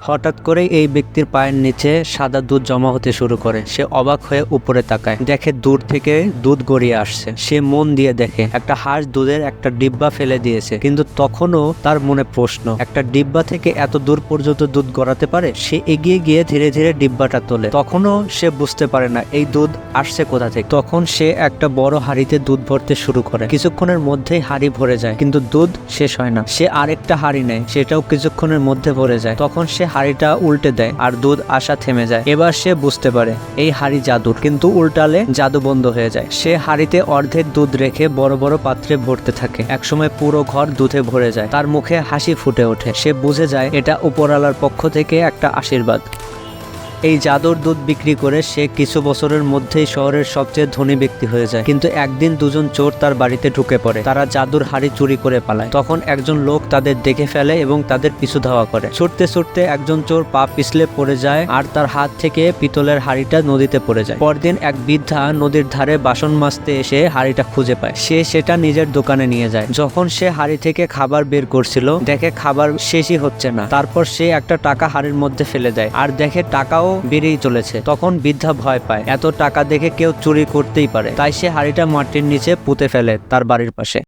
হঠাৎ করে এই ব্যক্তির পায়ের নিচে সাদা দুধ জমা হতে শুরু করে। সে অবাক হয়ে উপরে তাকায়, দেখে দূর থেকে দুধ গড়িয়ে আসছে। সে মন দিয়ে দেখে একটা হাঁস দুধের একটা ডিব্বা ফেলে দিয়েছে, কিন্তু তখনও তার মনে প্রশ্ন, একটা ডিব্বা থেকে এত দূর পর্যন্ত দুধ গড়াতে পারে? সে এগিয়ে গিয়ে ধীরে ধীরে ডিব্বাটা তোলে। তখনও সে বুঝতে পারে না এই দুধ আসছে কোথা থেকে। তখন সে একটা বড় হাঁড়িতে দুধ ভরতে শুরু করে। কিছুক্ষণের মধ্যেই হাঁড়ি ভরে যায়, কিন্তু দুধ শেষ হয় না। সে আরেকটা হাঁড়ি নেয়, সেটাও কিছুক্ষণের মধ্যে ভরে যায়। তখন সে হাঁড়িটা উল্টে দেয় আর দুধ আসা থেমে যায়। এবার সে বুঝতে পারে এই হাঁড়ি জাদুর, কিন্তু উল্টালে জাদু বন্ধ হয়ে যায়। সে হাঁড়িতে অর্ধেক দুধ রেখে বড় বড় পাত্রে ভরতে থাকে। একসময় পুরো ঘর দুধে ভরে যায়। তার মুখে হাসি ফুটে ওঠে। সে বুঝে যায় এটা উপরওয়ালার পক্ষ থেকে একটা আশীর্বাদ। এই জাদুর দুধ বিক্রি করে সে কিছু বছরের মধ্যেই শহরের সবচেয়ে ধনী ব্যক্তি হয়ে যায়। কিন্তু একদিন দুজন চোর তার বাড়িতে ঢুকে পড়ে। তারা জাদুর হাড়ি চুরি করে পালায়। তখন একজন লোক তাদের দেখে ফেলে এবং তাদের পিছু ধাওয়া করে। ছুটতে ছুটতে একজন চোর পা পিছলে পড়ে যায় আর তার হাত থেকে পিতলের হাড়িটা নদীতে পড়ে যায়। পরদিন এক বৃদ্ধা নদীর ধারে বাসন মাজতে এসে হাড়িটা খুঁজে পায়। সে সেটা নিজের দোকানে নিয়ে যায়। যখন সে হাড়ি থেকে খাবার বের করছিল, দেখে খাবার শেষই হচ্ছে না। তারপর সে একটা টাকা হাড়ির মধ্যে ফেলে দেয় আর দেখে টাকাও বেরিয়ে চলেছে। তখন বৃদ্ধা ভয় পায়, এত টাকা দেখে কেউ চুরি করতেই পারে। তাই সে হাড়িটা মাটির নিচে পুঁতে ফেলে তার বাড়ির পাশে।